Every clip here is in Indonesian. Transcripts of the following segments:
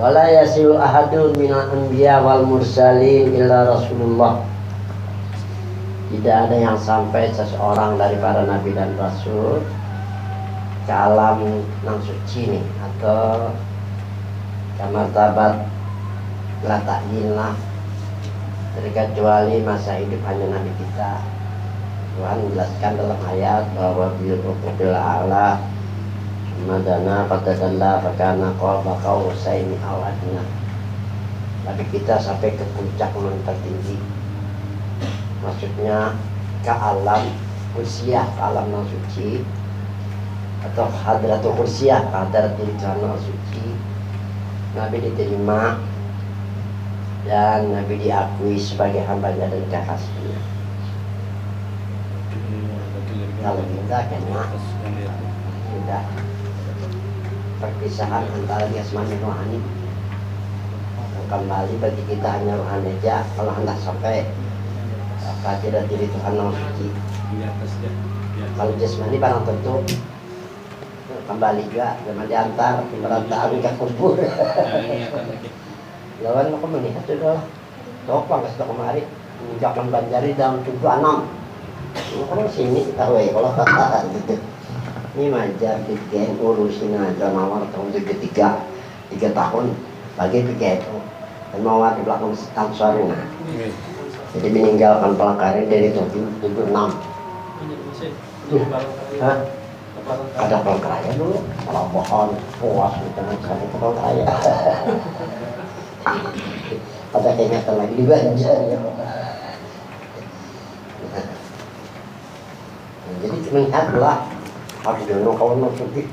Wala yasilu ahadun minal anbiya wal mursalin illa Rasulullah. Tidak ada yang sampai seseorang dari para nabi dan rasul ke alam yang suci nih, atau ke martabat la ta'yinlah, terkecuali masa hidup hanya nabi kita. Tuhan menjelaskan dalam ayat bahwa bil a'la madana fatadalla fakana qaba qausaini aw adna. Nabi kita sampai ke puncak yang tertinggi, maksudnya ke alam kursiah, ke alam yang suci, atau hadratul kursiah, hadratul jannah suci. Nabi diterima dan Nabi diakui sebagai hambanya dan kekasihnya. Kalau kita kena sudah perpisahan antara jasmani dan rohani, kembali bagi kita hanya rohani aja. Kalau hendak sampai kehadiran diri Tuhan yang suci, kalau jasmani barang tentu kembali juga, jangan diantar pemberantaan ke kubur. Lawan aku melihat itu adalah topang kasih kemarin mengucapkan Banjari dalam 76. Kalau sini tahu ya kalau gitu. Ini majar bikin urusin aja nawar tahun 73 3 tahun lagi pikir itu dan mau di belakang Ansarina. Jadi meninggalkan Palangkaraya dari 76. Hah? Ada Palangkaraya dulu, Pelabuhan, puas dengan sekali ke Palangkaraya. Ada keingatan lagi di Banjar ya. Jadi melihatlah harus dulu kawan maksudnya,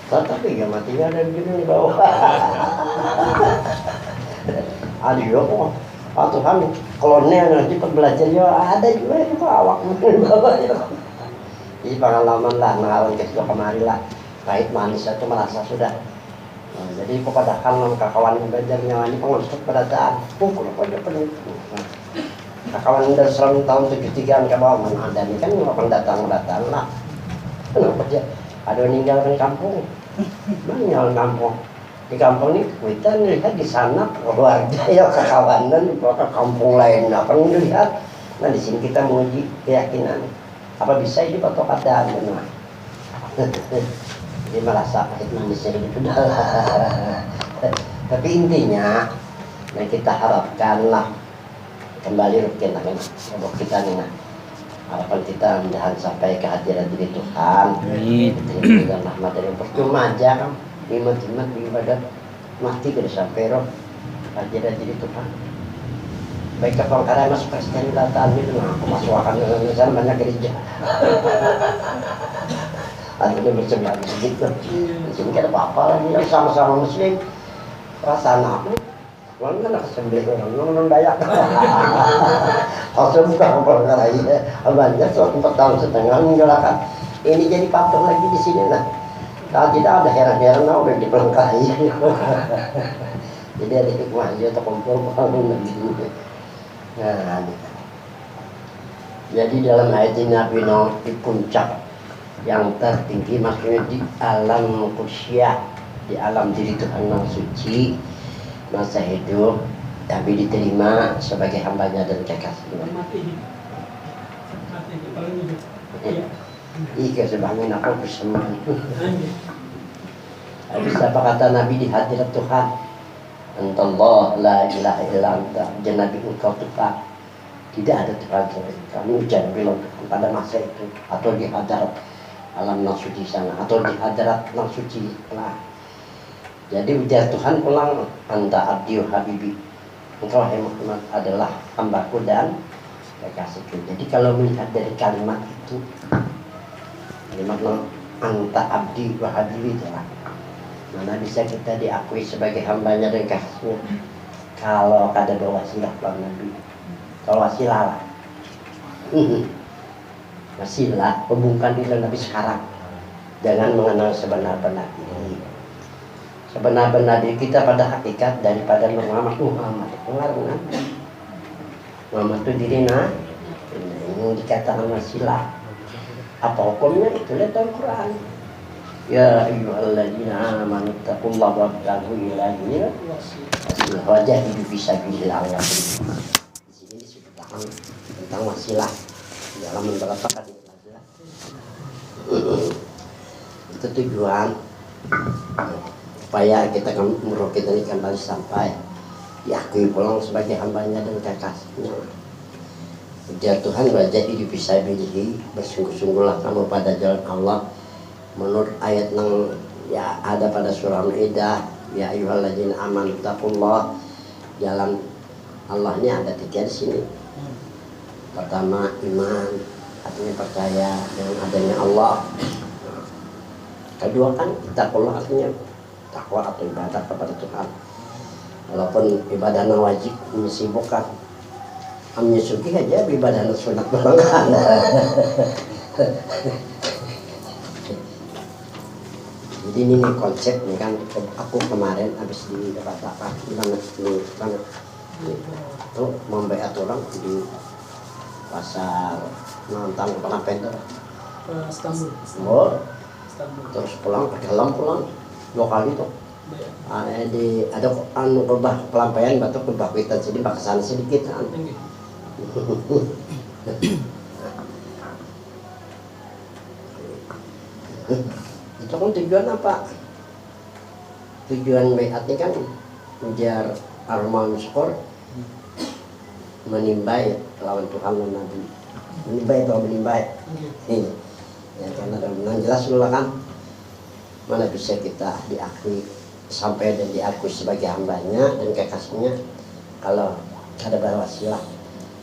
tapi ya matinya ada di sini di bawah. Ada juga kok, Tuhan klonnya nanti belajar ya ada juga di bawah di bawah ya. Jadi pengalaman lah, mengalami ke kemari lah, pahit manis itu merasa sudah. Nah, jadi kepada kawan belajarnya ini pengurus keberadaan, pukul pada peneliti. Kawan dari selama tahun 73 ke bawah mana ada nih kan orang datang lah. Kenapa dia ada meninggalkan kampung? Meninggalkan kampung. Di kampung ini kita lihat di sana keluarga ya kekawanan di kampung lain akan dilihat. Nah di sini kita menguji keyakinan apa bisa hidup atau keadaan benar. Jadi merasa pahit manisnya hidup sudah. Tapi intinya, nah kita harapkanlah kembali rutin lah untuk kita nih, harapan kita mudahan sampai kehadiran diri Tuhan. Dan rahmat dari percuma aja kan iman-iman ibadat mati ke sampai roh kehadiran diri Tuhan. Baik ke Palangkaraya masuk Kristen datang itu, nah aku masuk akan dengan sana banyak gereja. Akhirnya bersebelah begitu. Di sini kan ada apa-apa lagi yang sama-sama Muslim. Perasaan aku orang kan kesembelih orang Dayak. Langsung buka Palangkaraya. Banyak 4 tahun setengah menggalakan. Ini jadi patok lagi di sini lah. Kalau tidak ada heran-heran udah di Palangkaraya. Jadi ada hikmah aja terkumpul bangun lagi. Nah, jadi dalam ayat ini Nabi Nuh di puncak yang tertinggi, maksudnya di alam kursiah, di alam diri Tuhan yang suci. Masa hidup Nabi diterima sebagai hambanya dan kekasihnya. Ika sebangun aku bersama. Habis apa kata Nabi di hadirat Tuhan? Antallah la ilaha illa anta, Nabi engkau Tuhan. Tidak ada Tuhan selain kamu. Jangan bilang pada masa itu atau di hadirat alam yang suci sana atau di hadirat yang suci. Nah, jadi ujar Tuhan pulang, anta abdi wa habibi, engkau hai Muhammad adalah hambaku dan kekasihku. Jadi kalau melihat dari kalimat itu, kalimat anta abdi wa habibi itu mana bisa kita diakui sebagai hambanya dan kekasihnya kalau ada wasilah Pak Nabi. Kalau wasilah lah, wasilah hubungkan diri Nabi sekarang, jangan mengenal sebenar-benar diri. Sebenar-benar diri kita pada hakikat daripada Muhammad pengaruh Muhammad itu diri yang dikatakan wasilah. Apa hukumnya itu lihat dalam Quran. Ya ayyuhalladzina amanu taqullaha wabtaghu ilaihi wajahidu fi sabilillah. Di sini disebutkan tentang wasilah dalam menerapkan wasilah. Itu tujuan supaya kita ini kembali sampai diakui pulang sebagai hambanya dan kekasihnya. Ya Tuhan, wajahidu fi sabilillah, bersungguh-sungguhlah kamu pada jalan Allah. Menurut ayat yang ya ada pada surah Al-Maidah, ya ayyuhalladzina amanu taqullah, jalan Allahnya ada tiga di sini. Pertama iman, artinya percaya dengan adanya Allah. Kedua kan taqullah, artinya takwa atau ibadah kepada Tuhan. Walaupun ibadahnya wajib menyibukkan, menyusuki aja ibadahnya sunat barangkali. Jadi ini konsep nih kan, aku kemarin habis di apa banget itu membayar orang di pasar nonton Penapender Istanbul. Oh, terus pulang ke dalam pulang 2 kali tuh. Ada anu kebah pelampaian batu kebah kuitan sini bak kesana sedikit kan. Itu kan tujuan apa? Tujuan baiatnya kan menjar aroma skor, menimbai lawan Tuhan dan Nabi. Menimbai atau menimbai? Ini. Ya karena dalam jelas dulu kan mana bisa kita diakui sampai dan diakui sebagai hambanya dan kekasihnya kalau ada berwasilah.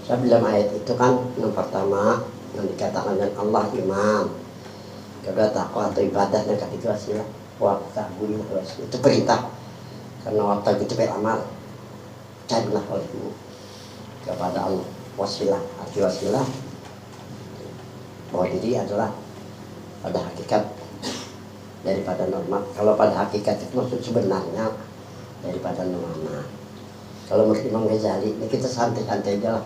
Saya bilang ayat itu kan yang pertama yang dikatakan dengan Allah iman. Kedua takwa atau ibadah, dan ketiga wasilah. Wabtaghu itu perintah. Karena wabtaghu itu beramal. Carilah olehmu kepada Allah wasilah. Arti wasilah bahwa diri adalah pada hakikat daripada norma. Kalau pada hakikat itu maksud sebenarnya daripada norma. Kalau menurut Imam Ghazali, ini kita santai-santai aja lah.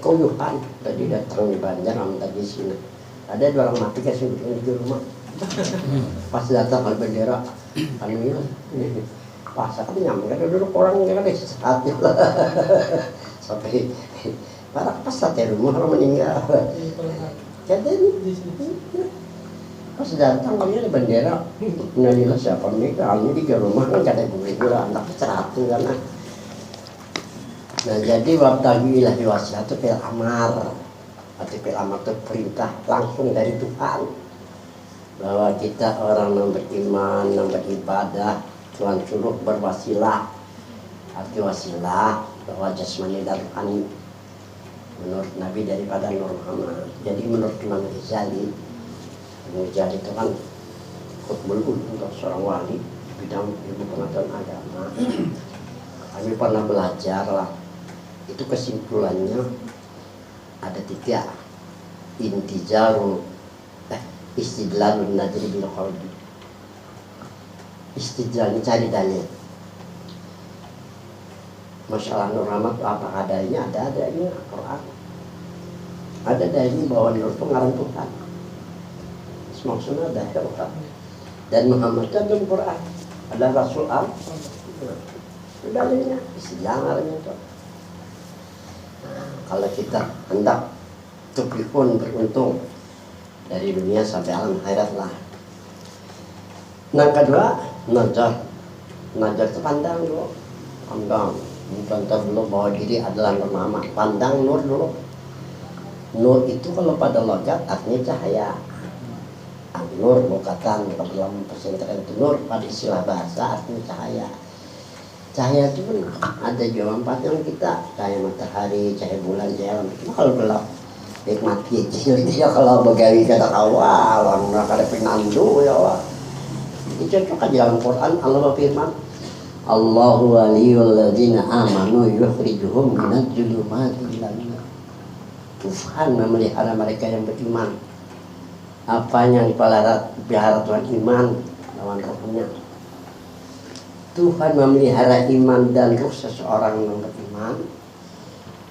Kuyuhan tadi datang di Banjar, tadi sini. Ada 2 orang mati kasih di rumah. Pas datang ke bendera, ini pas aku nyampe kan duduk orang kan saat sampai para pas sate rumah orang meninggal. Jadi pas datang dia ada bendera, nanya siapa nih? Kami di rumah kan ada gula anak 100 kan. Nah jadi wabtaghu ilaihi wasilah itu fil amar. Arti fil amar itu perintah langsung dari Tuhan bahwa kita orang yang beriman, yang beribadah, Tuhan suruh berwasilah. Arti wasilah bahwa jasmani dan rohani menurut Nabi daripada Nur Muhammad. Jadi menurut Imam Ghazali itu kan khutbul untuk seorang wali bidang ilmu pengetahuan agama. Kami pernah belajar lah, itu kesimpulannya ada 3 intijarul istidlalun nadri bil qalbi. Istidlal cari dalil. Masalah Nur Muhammad apa adanya ada adanya Al-Quran. Ada dalil bahwa Nur itu ngaran Tuhan. Maksudnya ada Al-Quran. Dan Muhammad itu ada Al-Quran. Ada Rasul Al. Itu dalilnya. Istidlal ngarannya itu. Kalau kita hendak tuflihun beruntung dari dunia sampai alam akhirat lah. Nah kedua, nazar. Nazar itu pandang dulu. Pandang. Pandang dulu bahwa diri adalah Nur Muhammad. Pandang nur dulu. Nur itu kalau pada logat artinya cahaya. Nur bukan dalam pesantren itu nur pada istilah bahasa artinya cahaya. Cahaya itu kan ada juga 4 yang kita, cahaya matahari, cahaya bulan, cahaya lampu. Cuma kalau gelap nikmat kecil dia kalau begawi kata awal, orang kada penandu ya Allah. Ini contoh kan dalam Quran Allah berfirman, Allahu waliyul ladzina amanu yukhrijuhum minadz zulumati ilan nur. Tuhan memelihara mereka yang beriman. Apanya yang dipelihara Tuhan iman lawan rohnya. Tuhan memelihara iman dan ruh seseorang yang beriman.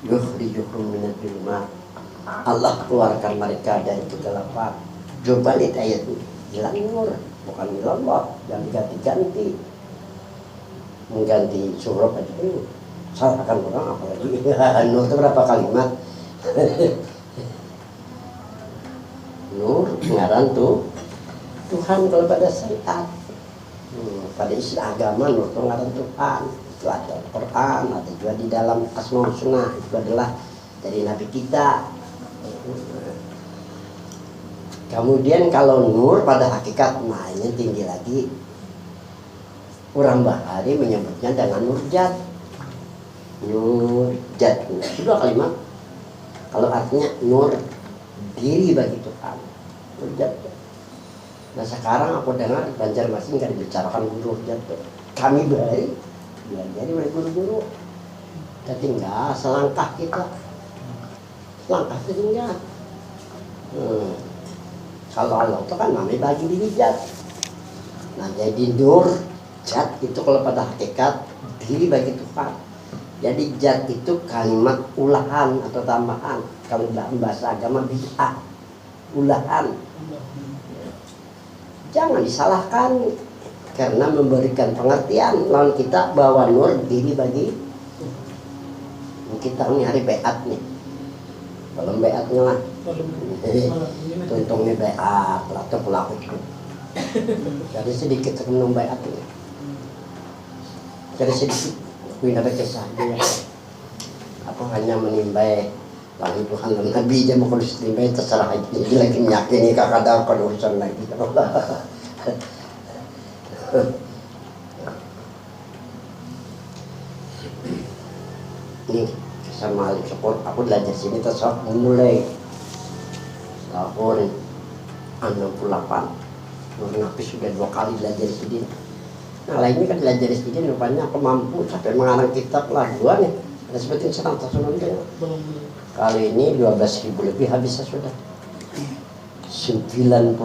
Yukhrijuhum minadz zulumati. Allah keluarkan mereka dari kegelapan. Coba lihat ayat ini. hilang nur, bukan hilang Allah, jangan diganti-ganti. Mengganti suruh aja itu salahkan orang apalagi nur itu berapa kalimat. Nur ngaran tuh Tuhan kalau pada syariat. Pada istilah agama nur itu ngaran Tuhan. Itu ada Quran, ada juga di dalam Asmaul Husna, itu adalah dari Nabi kita. Kemudian kalau nur pada hakikat, nah ini tinggi lagi. Orang Bahari menyebutnya dengan nurjat. Nurjat, itu dua kalimat. Kalau artinya nur diri bagi Tuhan, nurjat. Nah sekarang aku dengar di Banjarmasin kan dibicarakan nurjat. Kami Bahari diajari oleh guru-guru. Kita tinggal selangkah kita, selangkah tinggal. Kalau Allah itu kan namanya bagi diri zat. Nah jadi nur zat itu kalau pada hakikat diri bagi Tuhan. Jadi zat itu kalimat ulahan atau tambahan. Kalau dalam bahasa agama bid'ah, ulahan. Jangan disalahkan karena memberikan pengertian lawan kita bahwa nur diri bagi kita. Ini hari beat nih. Belum beatnya lah. Tuntungnya beat atau pelaku itu. Jadi sedikit sebelum beat ini. Jadi sedikit punya baca saja. Aku hanya menimbai lalu Tuhan dan Nabi dia mau kondisi nimbai terserah aja. Jadi lagi menyakini kakak ada urusan lagi. Nih sama syukur aku belajar sini terus mulai tahun 68. Nabi sudah 2 kali belajar sini. Nah lainnya kan belajar di sini rupanya aku mampu sampai mengarang kitab lah 2 nih. Ada seperti senang tersunan kan. Kali ini 12.000 lebih habisnya sudah. 96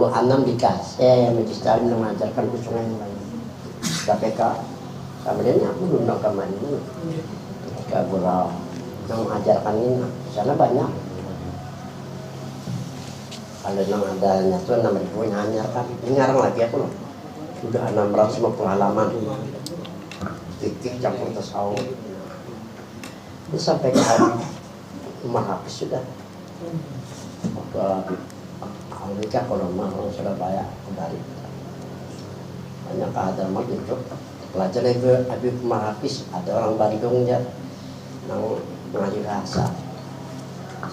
dikasih yang Majlis mengajarkan ke sungai yang lain. KPK kemudian aku belum nongkaman ini. Ketika gurau yang mengajarkan ini sana banyak. Kalau yang adanya tuh 6.000 nyanyikan. Ini ngarang lagi aku loh. Sudah 650 halaman. Fikih campur tasawuf. Ini sampai ke rumah habis sudah. Waktu Amerika kalau orang Surabaya kembali. Banyak keadaman itu. Pelajar itu Habib Umar Hafiz, ada orang Bandung ya, yang mengaji bahasa.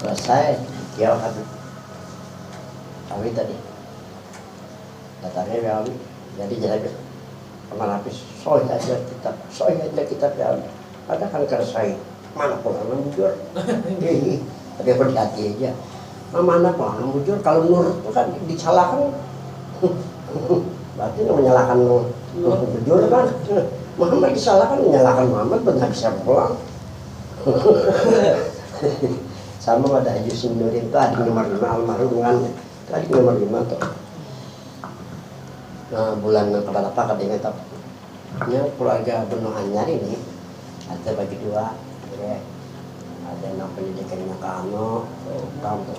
Selesai, dia Habib Awi tadi. Datangnya Awi. Jadi jadi Umar Hafiz, soal aja kitab ya. Ada kan kersai, mana pengen bujur. Tapi aku di hati aja. Mana pengen bujur, kalau nur itu kan disalahkan. Berarti menyalahkan bujur kan. Muhammad disalahkan, menyalahkan Muhammad benar bisa pulang. Sama pada Haji Sindurin itu adik nomor 5 almarhum kan. Adik nomor 5 tuh. Nah, bulan keberapa katanya tapnya keluarga Benu Anyar ini ada bagi 2 ya. Ada yang pendidikannya Kano, kamu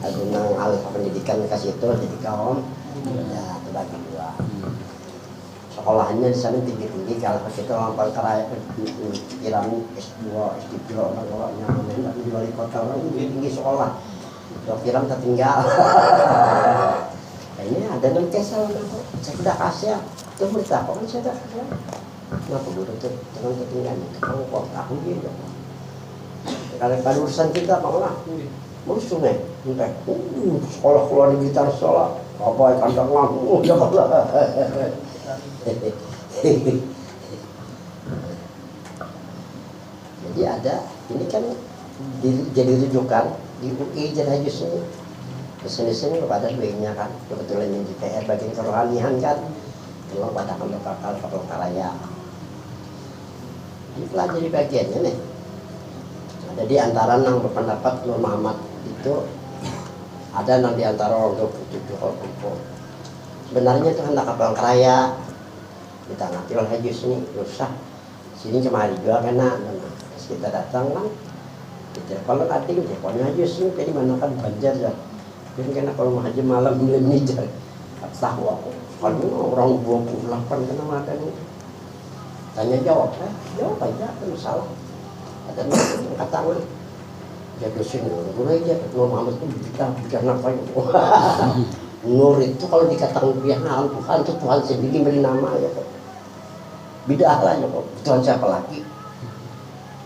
ada yang alih pendidikan ke situ jadi kaum ya terbagi 2. Sekolahnya di sana tinggi-tinggi kalau kita orang Palangkaraya pikiran S2, S3 orang-orangnya dan di wali kota orang tinggi sekolah. Pikiran tertinggal. Ini ada non kesal apa? Saya sudah kasih, itu berita apa kan saya sudah kasih. Kenapa guru itu dengan ketinggian itu kamu kok aku gitu. Kalau pada urusan kita apa lah? Musuh nih, entah. Sekolah keluar di gitar sekolah, apa kandang lampu, ya Allah. Jadi ada, ini kan jadi rujukan di UI Jenajus ini. Kesini-sini kepada duitnya kan, kebetulan yang di PR bagian kerohanian kan, kalau pada kakal Palangkaraya. Ini pelajari bagiannya nih. Ada di antara yang berpendapat Nur Muhammad itu ada yang di antara orang 27 orang kumpul. Sebenarnya itu hendak ke Palangkaraya, ditangani oleh Haji sini, usah sini kemari juga kena. Terus kita datang kan, kita kalau kating, teleponnya Haji sini, jadi mana kan Banjar ya. Dan karena kalau haji malam belum nijar, tahu aku. Kalau orang 28 kena makan ini. Tanya jawab, jawab aja, ada masalah. Ada yang kata gue, jadi sini, gue aja, Nur Muhammad itu bicara apa ya? Nur itu kalau dikatakan Tuhan, Tuhan itu Tuhan sendiri beri nama ya kok. Bidah lah ya kok, Tuhan siapa lagi?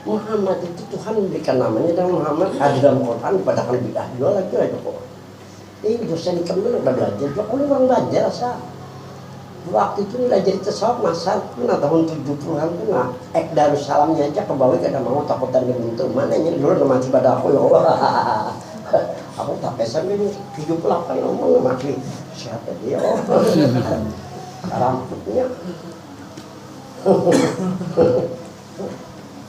Muhammad itu Tuhan memberikan namanya dan Muhammad ada dalam Quran, padahal bidah juga lagi aja kok. Ini dosen kamu udah belajar, juga orang belajar asal. Waktu itu belajar tasawuf masa pernah tahun 70-an pernah Darussalamnya aja ke bawah kada mau takutan gitu mana ini dulu mati pada aku ya Allah. Aku tak pesan ini 78 ngomong mati siapa dia rambutnya.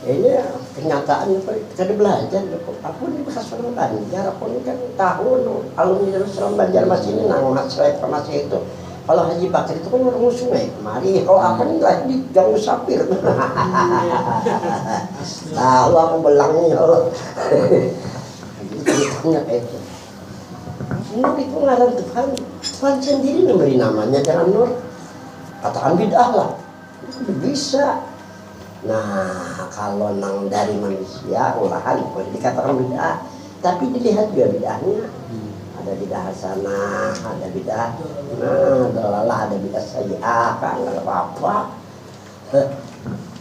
Ini kenyataan kada belajar aku ini bekas orang Banjar aku ini kan tahun alumni Darussalam Banjarmasin ini nang masih itu. Kalau Haji Bakar itu kan orang sungai, mari kalau apa nih lagi di Gang Sapir. Tahu aku belangnya Allah. Itu. Nur itu ngaran Tuhan, Tuhan sendiri memberi namanya jangan Nur. Katakan bid'ah lah, itu bisa. Nah kalau nang dari manusia olahan boleh dikatakan bid'ah, tapi dilihat juga bid'ahnya. Ada bidah hasanah, ada bidah dalalah, ada bidah sayyi'ah, kan nggak apa-apa.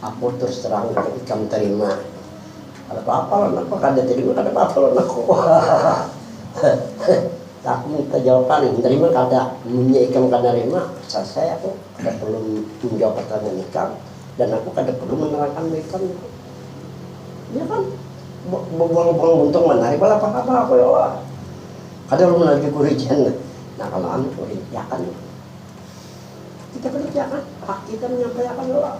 Aku terus terang kamu terima. Ada apa-apa lah, aku kada terima, kada apa-apa lah aku. Tak minta jawaban, terima kada, punya ikam kada terima. Selesai aku kada perlu menjawab pertanyaan ikam dan aku kada perlu menerangkan ikam. Ya kan, buang-buang untung menarik, malah apa-apa aku ya Allah. Ada orang lagi kurijan, nah kalau anu kerjakan, kita kerjakan, hak kita menyampaikan doa.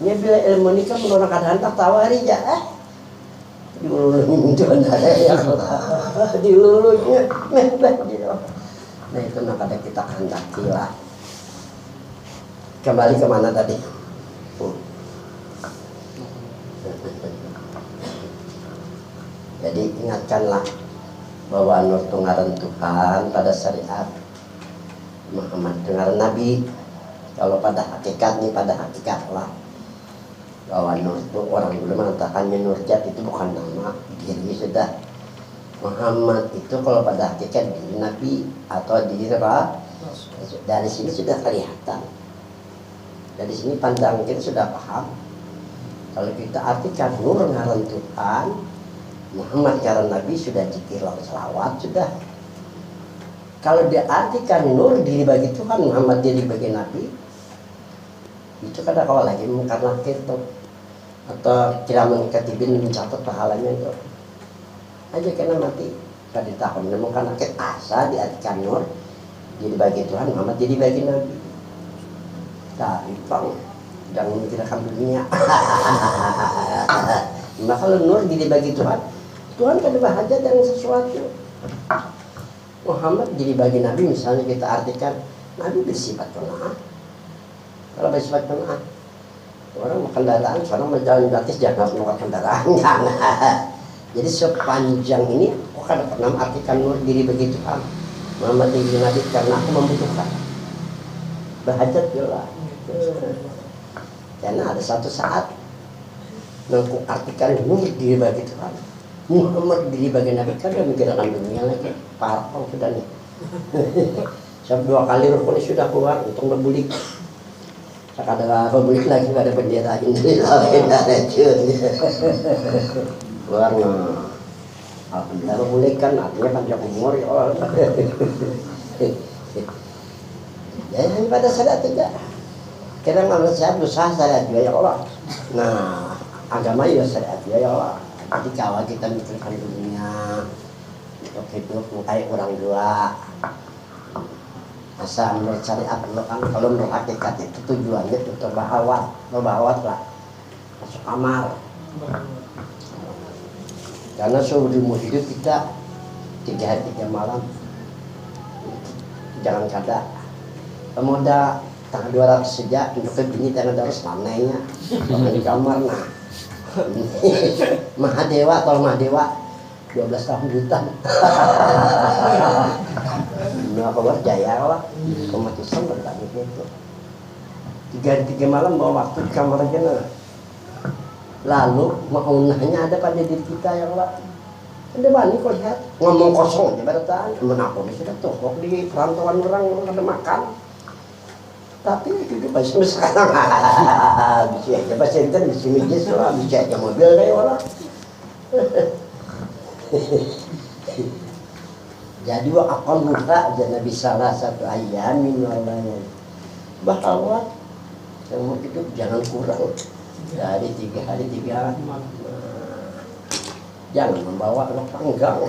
Ini bila ilmu ini kan menurut keadaan tak tawari ya, dilulunya itu ada ya, dilulunya, nah itu nak ada kita kehendaki lah. Kembali kemana tadi? Jadi ingatkanlah bahwa Nur itu ngaran Tuhan pada syariat, Muhammad itu ngaran Nabi. Kalau pada hakikat nih, pada hakikat lah bahwa Nur itu orang dulu mengatakannya Nurjat itu bukan nama diri sudah. Muhammad itu kalau pada hakikat diri Nabi atau diri Rasul. Dari sini sudah kelihatan. Dari sini pandang kita sudah paham. Kalau kita artikan Nur ngaran Tuhan, Muhammad karena Nabi sudah zikir selawat sudah. Kalau dia artikan Nur diri bagi Tuhan, Muhammad diri bagi Nabi, itu kadang kalau lagi karena kita atau kiraman katibin mencatat pahalanya itu aja karena mati kada tahun namun karena asa diartikan Nur diri bagi Tuhan, Muhammad diri bagi Nabi. Tarifang jangan memikirkan dunia. Nah kalau Nur diri bagi Tuhan, Tuhan kada berhajat dengan sesuatu. Muhammad jadi bagi Nabi, misalnya kita artikan Nabi bersifat pena'ah. Kalau bersifat pena'ah, orang makan kendaraan, seorang berjalan gratis jangan makan kendaraan. Jadi sepanjang ini aku kada pernah artikan Nur diri bagi Tuhan, Muhammad diri Nabi karena aku membutuhkan. Berhajat pula. Karena ada satu saat aku artikan Nur diri bagi Tuhan, Muhammad diri bagi Nabi, kan dia mikirkan dunia lagi, parpang sudah nih. Sampai 2 kali rukun sudah keluar, untung berbulik. Sekarang ada berbulik lagi, ada bendera ini, ada cun. Keluar nah, alhamdulillah berbulik kan, artinya panjang umur ya Allah. Ya hanya pada syariat tidak. Kira nggak sehat, usaha syariat juga ya Allah. Nah, agama ya syariat juga ya Allah. Jadi kalau kita mikirkan dunia untuk hidup kayak orang dua, asal menurut syariat kalau menurut hakikat itu tujuannya untuk berbahawat lah, masuk kamar. Karena seumur hidup kita 3 hari 3 malam, jangan kada pemuda tanggal 200 saja untuk bini tanggal 200 manainya di kamar nah. Mahadewa atau Mahadewa 12 tahun di hutan. Nah, keluar jaya lah. Umat Islam bertanya gitu. 3 hari 3 malam bawa waktu di kamar aja nah. Lalu maunahnya ada pada diri kita ya Allah. Ada bani kok lihat ngomong kosong aja bertahan. Menakut sudah tokok di perantauan orang ada makan. Tapi itu masih sekarang bisa aja bahasa Indonesia bisa mijis lah, bisa aja mobil kayak orang. Jadi wa akan buka jadi salah satu ayam minalnya bahwa kamu itu jangan kurang dari 3 hari 3 malam. Jangan membawa lo panggang,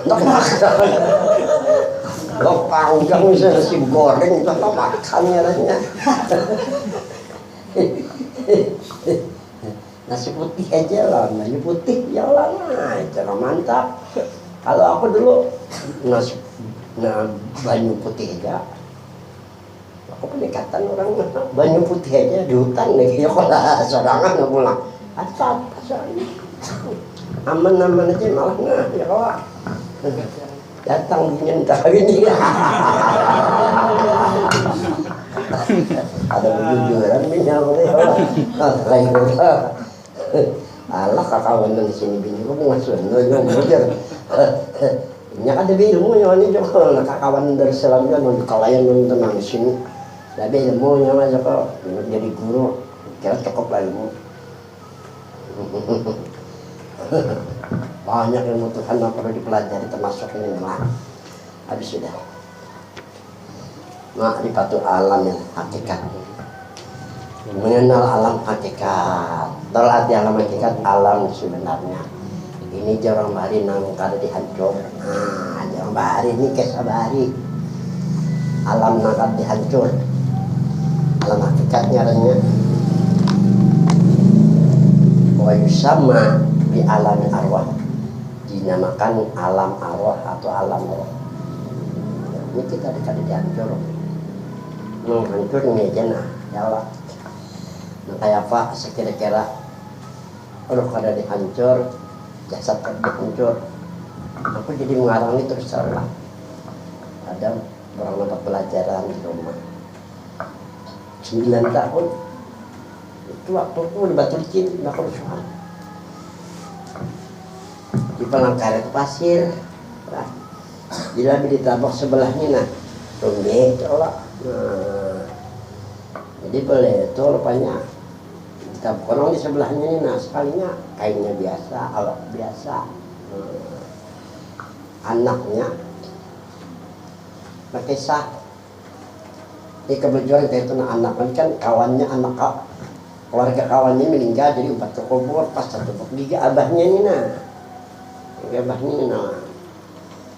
lo panggang misalnya nasi goreng itu lo makannya rasanya. Nasi putih aja lah, nasi putih jalan cara mantap. Kalau aku dulu nasi banyu putih aja. Aku pendekatan orang banyu putih aja di hutan nih, ya kalau sorangan nggak pulang. Apa soalnya? Aman-aman aja malah nggak ya kalau datang minta ini. Ada kejujuran minyak lain Allah kakawan di sini bini kok ngasuh ngajar. Nya ada ilmu nya ini juga kakawan dari Selandia non kalayan non tenang di sini. Tapi ilmu nya mah kok jadi guru kira cukup lah ilmu. Banyak ilmu Tuhan yang perlu dipelajari termasuk ini lah. Habis sudah. Ma'rifatul alam yang hakikat. Mengenal alam hakikat. Terlatih alam hakikat alam sebenarnya. Ini jarang bahari nang kada dihancur. Jarang bahari ini kisah bahari. Alam nang dihancur. Alam hakikatnya ranya. Wa yusamma bi alam arwah. Dinamakan alam arwah atau alam roh. Ini kita kada dihancur. Hancur ini aja nah, ya Allah. Nah kayak apa sekira-kira roh kada dihancur, jasad kada dihancur. Aku jadi mengarang ini terus salah. Ada orang dapat pelajaran di rumah 9 tahun. Itu waktu aku di Batu Licin, di kerusuhan. Di Palangkaraya pasir. Nah, bila ditabok sebelahnya nah, tumbek Allah. Nah, jadi boleh itu rupanya kita orang di sebelahnya ini, nah sekalinya kainnya biasa, alat biasa, anaknya pakai sah. Di kebetulan itu anak kan kawannya anak keluarga kawannya meninggal jadi 4 kubur pas 1 giga abahnya ini nah, abahnya ini nah.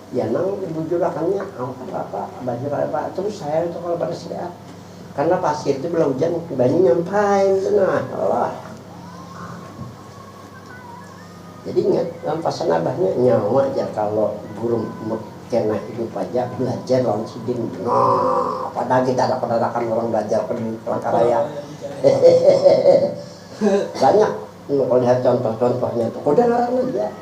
Ya nang bujurakannya apa baju apa terus saya itu kalau pada sehat karena pasir itu bila hujan banyak nyampai itu nah Allah. Jadi ingat dalam pasan abahnya nyawa aja kalau burung kena hidup aja belajar lawan sidin. Nah padahal kita ada penerakan orang belajar di Palangkaraya. Banyak kalau lihat contoh-contohnya itu udah larang aja.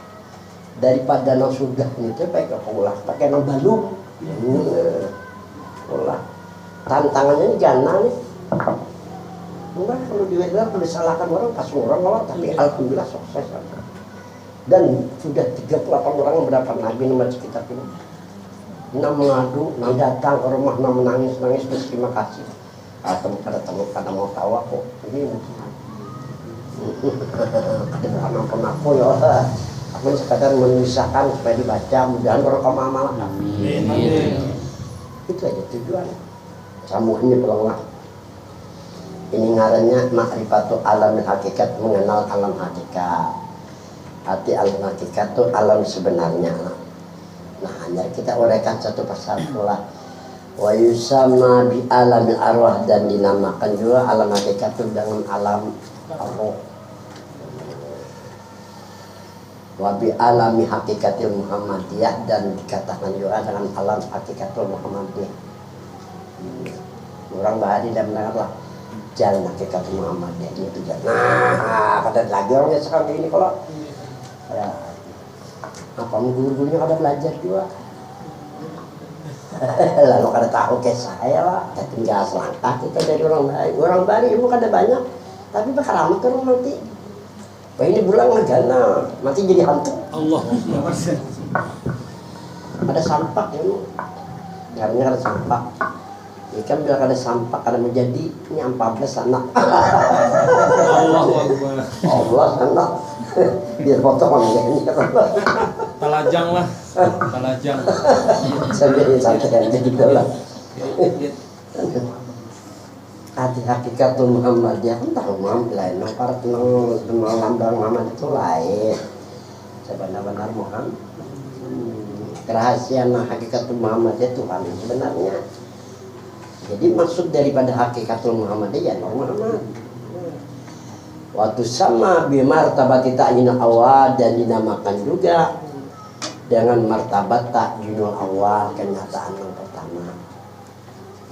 Daripada nang sudah itu pakai ulah pakai nang balung ulah tantangannya ini jana nih enggak kalau di weather kalau disalahkan orang pas orang tapi alhamdulillah sukses dan sudah 38 orang yang mendapat nabi nomor sekitar ini nang mengadu nang datang ke rumah nang menangis terima kasih atau pada mau tahu aku ini kadang aku ya aku sekadar menuliskan supaya dibaca mudahan barokah amal. Amin. Itu aja tujuan. Sambungnya pelengah. Ini ngarannya ma'rifatul alam hakikat, mengenal alam hakikat. Arti alam hakikat itu alam sebenarnya. Nah, hanya kita uraikan satu persatu lah. Wa yusamma bi alamil arwah dan dinamakan juga alam hakikat itu dengan alam arwah. Wabi alami hakikatil Muhammadiyah dan dikatakan juga dengan alam hakikatul Muhammadiyah. Orang bahari dan mendengarlah jalan hakikatul Muhammadiyah itu jalan. Nah, kata lagi orangnya sekarang ini kalau ya, Apa guru-gurunya kada belajar juga. Lalu kada tahu kayak saya lah, tinggal selangkah kita dari orang baik. Orang baik ilmu kada banyak, tapi berkeramat kan mati. Wah ini bulan negana, mati jadi hantu. Allah. Ada sampah ya, karena ada sampah. Ikan bila ada sampah, kada menjadi ini 14 anak. Allahu Akbar. Allah anak, biar potong ini. Talajang lah, talajang. Sambil santai aja gitu lah. Hati hakikatul Muhammadiyah kan tahu Muhammad lain, para tenang lambang Muhammad itu lain. Sebenar-benar Muhammad. Kerahasiaan hakikatul Muhammadiyah Tuhan sebenarnya. Jadi maksud daripada hakikatul Muhammadiyah Muhammad. Waktu sama bimartabati ta'yinul awal dan dinamakan juga dengan martabat ta'yinul awal, kenyataan yang pertama.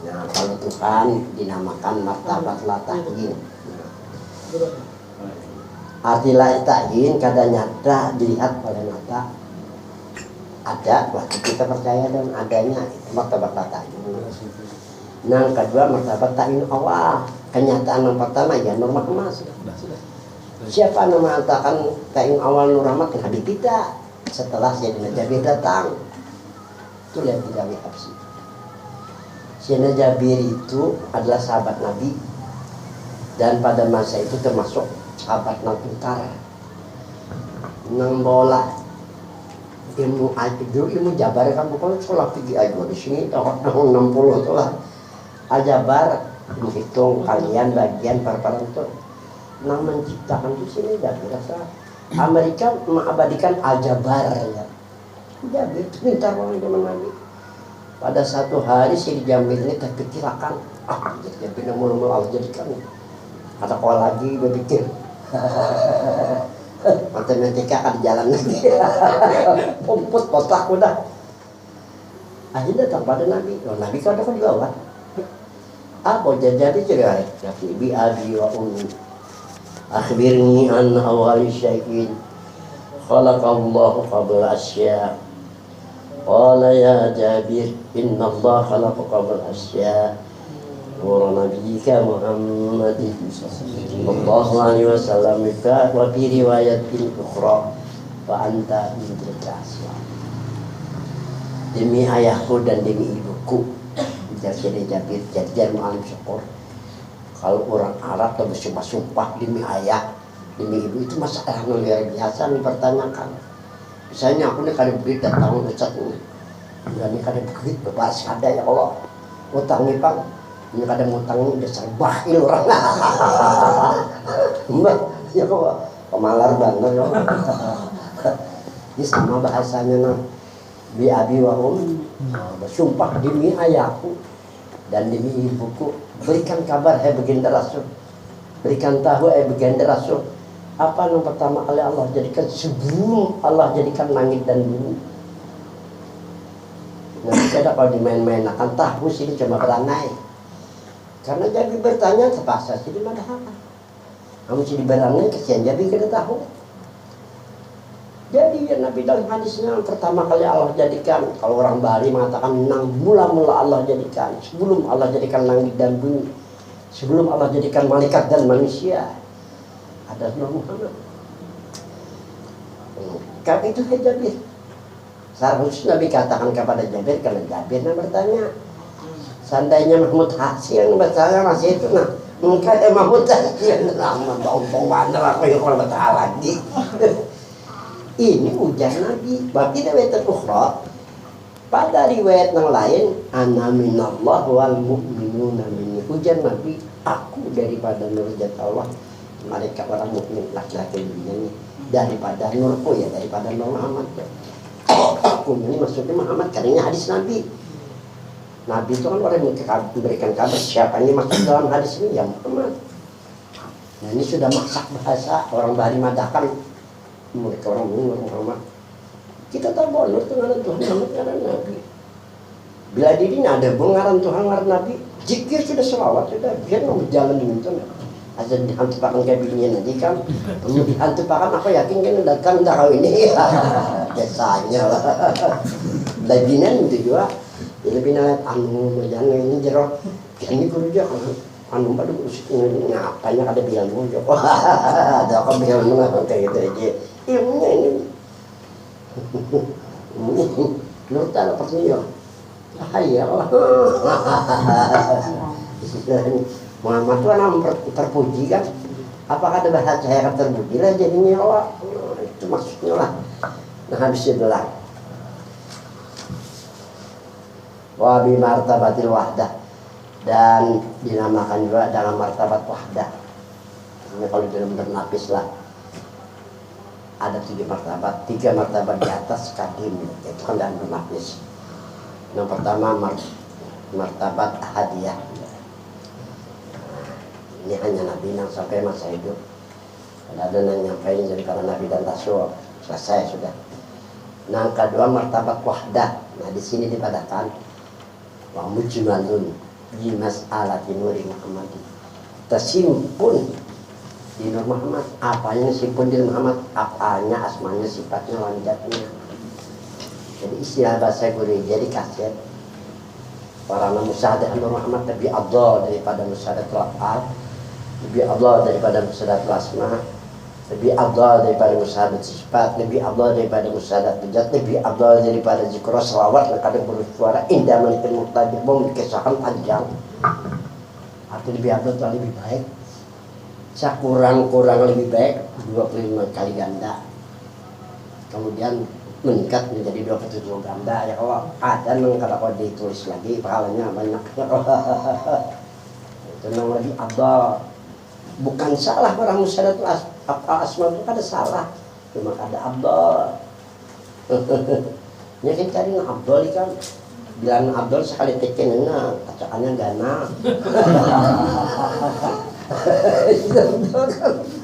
Nah, kalau Tuhan dinamakan martabat la ta'yin. Arti la ta'yin kada nyata dilihat oleh mata. Ada, waktu kita percaya dan adanya itu martabat la ta'yin. Nah, kedua martabat ta'yin awal, kenyataan yang pertama ya Nur Muhammad. Siapa yang mengatakan ta'yin awal Nur Muhammad? Nabi kita. Setelah Sayyidina Jabir datang, itu lihat di Jawi Habsi. Sayyidina Jabir itu adalah sahabat Nabi dan pada masa itu termasuk sahabat nang utara, nang bola ilmu dulu ilmu Jabar kan bukan sekolah tinggi aja di sini tahun 60 tuh lah. Aljabar menghitung kalian bagian perparan itu nang menciptakan di sini Jabir rasa Amerika mengabadikan aljabar ya. Jabir pintar orang zaman Nabi. Pada satu hari si Jabir ini terpikirkan, Jabir yang mulu-mulu Allah jadikan. Ada kau lagi berpikir. Matematika kan jalan lagi. Pumput kotak udah. Akhirnya datang pada Nabi. Oh, Nabi kau ada kan juga apa jadi cerita? Bi abi wa ummi. Akhbirni an awali syai'in khalaqallahu qabla asya. Qala ya Jabir inna Allah khalaqa qabla asya. Wa nabiyyika Muhammadin sallallahu alaihi wasallam wa fi riwayatin ukhra wa anta bidrika asya. Demi ayahku dan demi ibuku, jadi Jabir jadi mu'alim syukur. Kalau orang Arab atau bersumpah-sumpah demi ayah, demi ibu itu masalah luar biasa dipertanyakan. Misalnya aku nih kada berit datang Ustaz ini, ini kada berit bebas ada ya Allah. Utang nih Pak, ini kada ngutang udah serbahin orang. Mbak, ya kok pemalar banget ya. Ini sama bahasanya nah. Bi abi wa bersumpah demi ayahku dan demi ibuku, berikan kabar baginda Rasul, berikan tahu baginda Rasul apa yang pertama kali Allah jadikan sebelum Allah jadikan langit dan bumi. Nah kita kalau dimain-main akan tahu sini cuma beranai karena jadi bertanya terpaksa sih di mana apa kamu sih beranai kesian jadi kita tahu. Jadi ya Nabi dalam hadisnya pertama kali Allah jadikan, kalau orang Bali mengatakan nang mula-mula Allah jadikan, sebelum Allah jadikan langit dan bumi, sebelum Allah jadikan malaikat dan manusia, ada Nabi Muhammad. Kami itu Jabir. Seharusnya Nabi katakan kepada Jabir, karena Jabir bertanya, seandainya Mahmud Hasil yang bertanya masih itu nah, mungkin Mahmud Hasil lama bau-bau bandar apa yang orang bertahan lagi. Ini ujar Nabi. Berarti riwayat ukhra pada riwayat yang lain ana minallah wal mu'minuna minni. Ujar Nabi, aku daripada nurjat Allah, mereka orang mukmin laki-laki dunia daripada nurku ya, daripada Nur Muhammad. Aku ini maksudnya Muhammad karena hadis Nabi. Nabi itu kan orang yang memberikan kabar siapa ini maksud dalam hadis ini ya Muhammad. Nah ini sudah masak bahasa orang Bali madahkan mereka orang Muhammad. Kita tahu bahwa Nur itu ngaran Tuhan Muhammad ngaran Nabi. Bila dirinya ada ngaran Tuhan ngaran Nabi, zikir sudah selawat sudah biar mau berjalan dengan itu. Aja dihantu pakan kayak beginian aja kan. Dihantu pakan aku yakin kan datang dah ini. Biasanya lah. Daginan itu juga. Jadi pinalat anu jangan ini jerok. Ini kudu aja kan. Anu pada ngapain ada bilang dulu. Ada apa bilang kayak gitu aja. Ilmunya ini. Menurut ada pertanyaan. Hayal. Muhammad itu anak terpuji kan. Apakah ada bahasa yang terpuji lah jadinya Allah. Itu maksudnya lah. Nah habis itu lah. Wa bi martabatil wahdah, dan dinamakan juga dalam martabat wahdah. Ini kalau dalam berlapis lah. Ada 3 martabat di atas kadim, itu kan dalam berlapis. Yang pertama martabat hadiah. Ini hanya Nabi yang sampai masa hidup. Ada yang nyampein jadi para Nabi dan Rasul, selesai sudah. Nah, yang kedua martabat wahdah. Nah, di sini dipadakan wa mujmalun di mas'alati nuri Muhammad. Tersimpun di Nur Muhammad. Apanya simpun di Muhammad? Apanya, asmanya, sifatnya, wanjatnya. Jadi istilah bahasa gurih jadi kaset. Para musyahadat Nur Muhammad lebih afdal daripada musyahadat al-af'al, lebih afdal daripada musyahadat asma, lebih afdal daripada musyahadat sifat, lebih afdal daripada musyahadat hujat, lebih afdal daripada zikr salawat yang kadang bersuara indah menikah muqtadir memiliki panjang. Arti lebih afdal itu lebih baik. Kurang lebih baik 25 kali ganda. Kemudian meningkat menjadi 27 ganda ya kalau ada kalau ditulis lagi pahalanya banyak. Itu yang lebih afdal. Bukan salah orang musyahadat asma itu ada salah, cuma ada afdal. Ya kan cari afdal kan, bilang afdal sekali tekin na, kacakannya gana.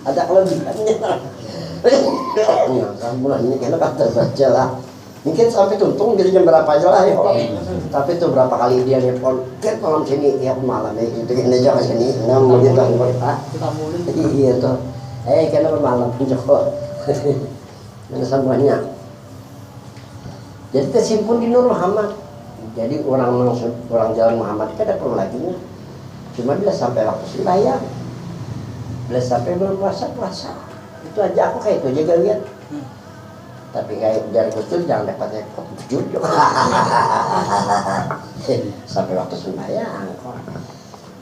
Ada kelebihannya. Nah, kamu ini kan terbaca lah. Mungkin sampai tuntung jadi jam berapa aja lah ya. Tapi itu berapa kali dia nelfon, kan malam sini ya malam ya gitu kan aja ke sini. Nah, mungkin kan kita mulai. Iya tuh. Kenapa malam Joko? Mana semuanya. Jadi tersimpun di Nur Muhammad. Jadi orang jalan Muhammad itu ada perlu lagi nya. Cuma bila sampai waktu sembahyang, bila sampai bulan puasa. Itu aja aku kayak itu aja lihat. Tapi kayak dari kecil jangan dapatnya jujur. Sampai waktu sembahyang,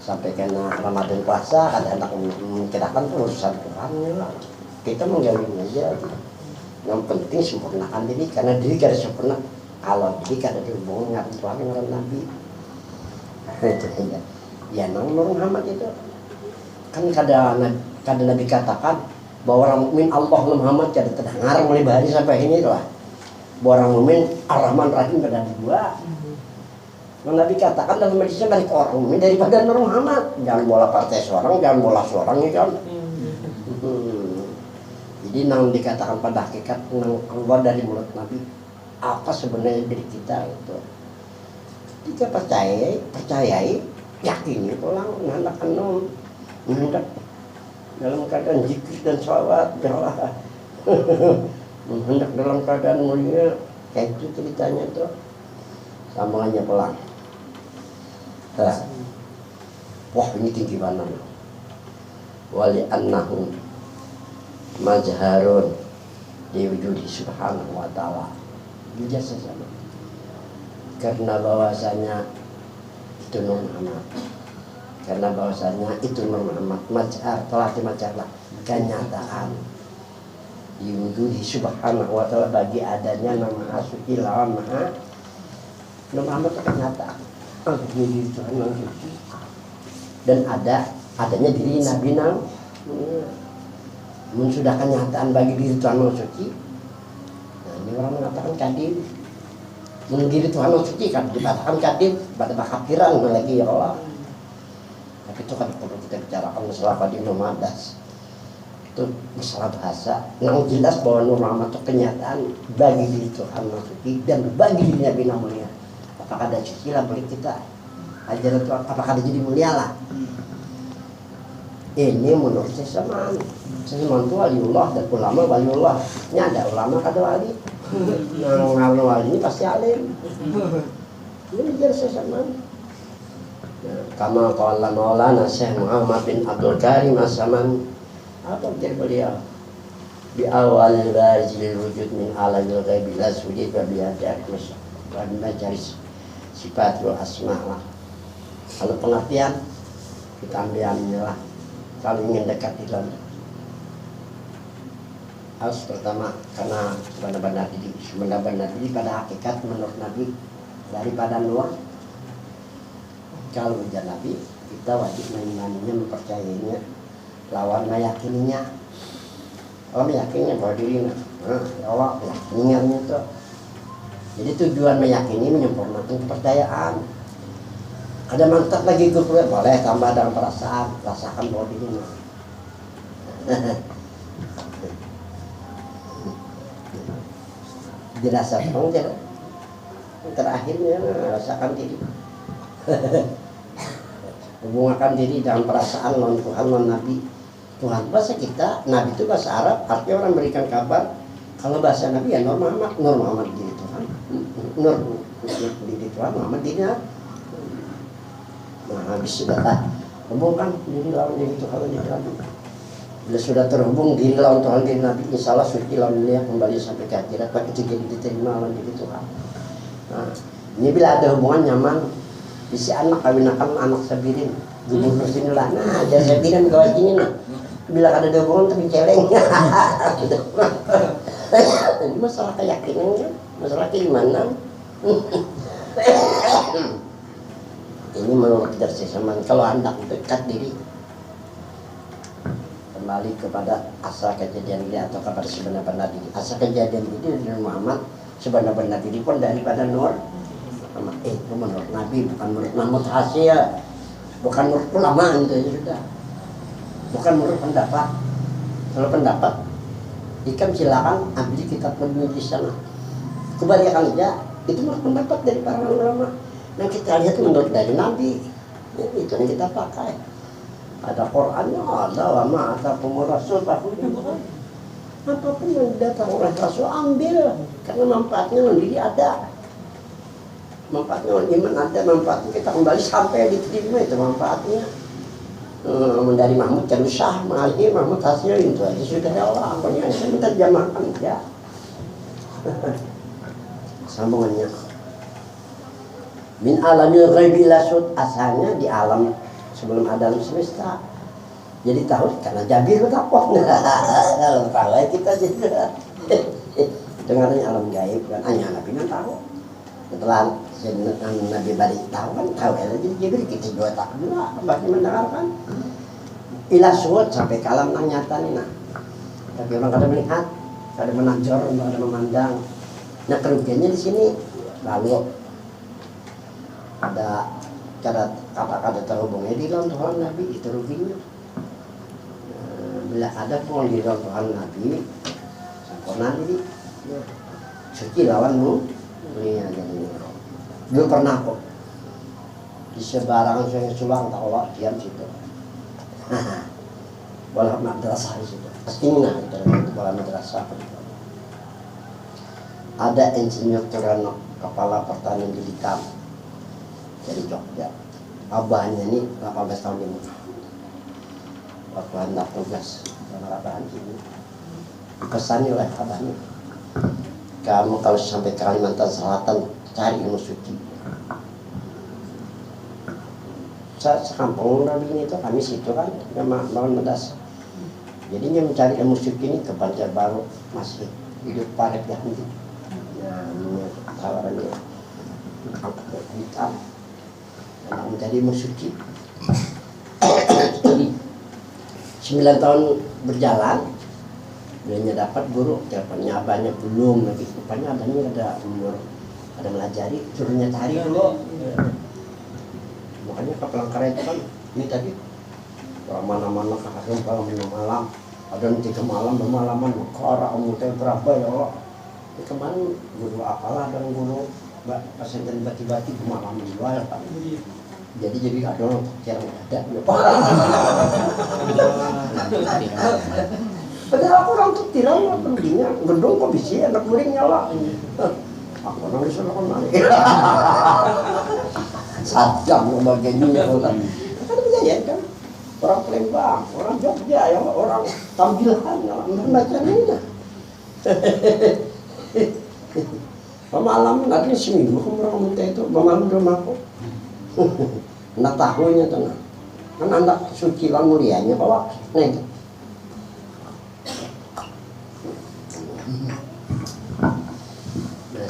sampai kena Ramadan puasa, kadang-kadang memikirkan urusan Tuhan lah. Kita menjalin aja. Yang penting sempurnakan diri, karena diri kada sempurna. Kalau diri kada dihubungkan dengan Tuhan dengan Nabi. Itu aja. Ya Nur Muhammad itu kan kada Nabi katakan bahwa orang mukmin Allah Muhammad kada terdengar mulai bahari sampai ini lah. Bahwa orang mukmin Ar-Rahman Rahim kada dua. Nabi katakan dalam hadisnya balik orang mukmin daripada Nur Muhammad. Jangan bola partai seorang, jangan bola seorang ya kan. Jadi nang dikatakan pada hakikat nang keluar dari mulut Nabi apa sebenarnya diri kita itu. Kita percayai, yakini pulang hendak dalam keadaan zikir dan sholawat, hendak dalam keadaan mulia, kayak itu ceritanya tuh. Sambungannya pelan. Wah ini tinggi banget. Wali annahum majharun diwujudi subhanahu wa ta'ala. Bijasa sama. Karena bahwasanya itu Nur Muhammad. Karena bahwasanya itu Nur Muhammad majhar, telah dimajharlah kenyataan diwujudi subhanahu wa ta'ala bagi adanya nama suci lawan maha. Nur Muhammad itu kenyataan diri Tuhan yang suci dan adanya diri Nabi nang sudah kenyataan bagi diri Tuhan yang suci. Nah ini orang mengatakan kadim diri Tuhan yang suci kan dikatakan kadim pada kekafiran lagi ya Allah. Tapi itu kan perlu kita bicarakan masalah kadim nomadas itu masalah bahasa yang jelas bahwa Nur Muhammad itu kenyataan bagi diri Tuhan yang suci dan bagi diri Nabi yang mulia. Apakah ada istilah bagi kita ajaran Tuhan, apakah ada jadi mulia lah. Ini menurut Seseman itu waliullah dan ulama waliullah. Ini ada ulama kada wali. Nah, wali ini pasti alim. Ini jadi Seseman. Kama qala Maulana Syekh Muhammad bin Abdul Karim As-Saman, apa ujar beliau? Bi awal bazil wujud min alamil ghaibi la sujud wa bihadak masya cari sifatul asma'. Kalau pengertian kita ambil lah. Kalau ingin dekat di dalam harus pertama karena benar-benar diri pada hakikat menurut Nabi daripada nur. Kalau ujian Nabi kita wajib mengimaninya, mempercayainya, lawan meyakininya. Oh meyakininya bahwa dirinya ya Allah yakininya itu. Jadi tujuan meyakini menyempurnakan kepercayaan. Ada mantap lagi gue boleh tambah dalam perasaan, rasakan bahwa dirinya. Dirasakan tidak. Terakhirnya rasakan diri. Hubungkan diri dalam perasaan lawan Tuhan, lawan Nabi. Tuhan bahasa kita, Nabi itu bahasa Arab, artinya orang berikan kabar. Kalau bahasa Nabi ya Nur Muhammad diri Tuhan. Nur diri Tuhan, Muhammad dirinya. Nah habis sudah hubungkan diri lawan diri Tuhan diri Nabi. Bila sudah terhubung diri lawan Tuhan diri Nabi, insya Allah suci lawan dia kembali sampai ke akhirat. Pak itu jadi diterima lawan diri Tuhan. Nah ini bila ada hubungan nyaman. Isi anak kawinakan anak sabirin gubernur sini lah. Nah aja sabirin gawa sini lah. Bila ada hubungan tapi celeng. Ini masalah keyakinan, masalah keimanan. Ini menurut dari Seseman. Kalau hendak dekat diri kembali kepada asal kejadian diri atau kepada sebenar-benar diri. Asal kejadian diri dari Muhammad, sebenar-benar diri pun daripada Nur. Itu menurut Nabi, bukan menurut Mahmud Hasil, bukan menurut ulama itu sudah, bukan menurut pendapat. Kalau pendapat, ikan silakan ambil kitab lebih di sana. Kebanyakan aja itu menurut pendapat dari para ulama. Nah kita lihat menurut dari Nabi, ya, itu yang kita pakai. Ada Qurannya, ada lama, ada pemurasul, apapun yang datang oleh Rasul ambil, karena manfaatnya sendiri ada. Manfaatnya iman ada, manfaatnya kita kembali sampai diterima itu manfaatnya. Dari Mahmud Syah, Mahir, Mahmud Hasil itu aja sudah ya Allah. Apanya saya minta jamaahkan ya. Sambungannya. Min alamil ghaibi lasud, asalnya di alam sebelum ada alam semesta. Jadi tahu karena Jabir betapa. Kalau tahu kita juga. Dengarnya alam gaib kan hanya Nabi yang tahu. Setelah Nabi balik tahu kan tahu ya, jadi Jibril kita juga tak juga bagi mendengarkan ilah suat sampai kalam nang nyata nih nah. Tapi orang kada melihat, kada menanjor, kada memandang. Nah kerugiannya di sini lalu ada kata terhubungnya di dalam Tuhan Nabi itu ruginya. Bila ada pun di dalam Tuhan Nabi sempurna diri suci lawanmu. Ini aja nih. Dulu pernah kok di sebarangan saya sulang tak Allah diam situ. Bola madrasah di situ. Pastinya itu bola madrasah. Ada insinyur Terano, kepala pertanian di Hitam dari Jogja. Abahnya ini 18 tahun ini. Waktu hendak tugas sama abahan ini. Dipesani oleh abahnya. Kamu kalau sampai ke Kalimantan Selatan cari ilmu suci. Sekampung Nabi itu kami situ kan, bangun madrasah. Jadinya mencari ilmu suci ini ke Banjarbaru masih hidup padat ya nanti. Nah, ini tawarannya angkat hitam, dan mencari ilmu suci. 9 tahun berjalan. Bilanya dapat guru, teleponnya abahnya belum lagi. Rupanya adanya ada umur, ada melajari, suruhnya cari dulu. Makanya ke Palangkaraya itu kan, ini tadi mana-mana kakak rumpah malam, ada nanti ke malam, bermalaman, mekara, umurnya berapa ya Allah. Ini kemarin guru apalah dan guru pasien bati-bati bermalaman dua ya Pak. jadi ada orang jarang ada. Padahal aku orang tuh tirang pentingnya gedung kok bisa anak murid nyala. Aku orang bisa lakukan mana? Sajam sebagainya orang. Kan bisa ya kan? Orang Palembang, orang Jogja, ya orang tampilan, orang bacanya. Pemalam nanti seminggu kamu minta itu pemalam rumahku. Nak tahunya tuh kan anak suci lah mulianya bawa nih.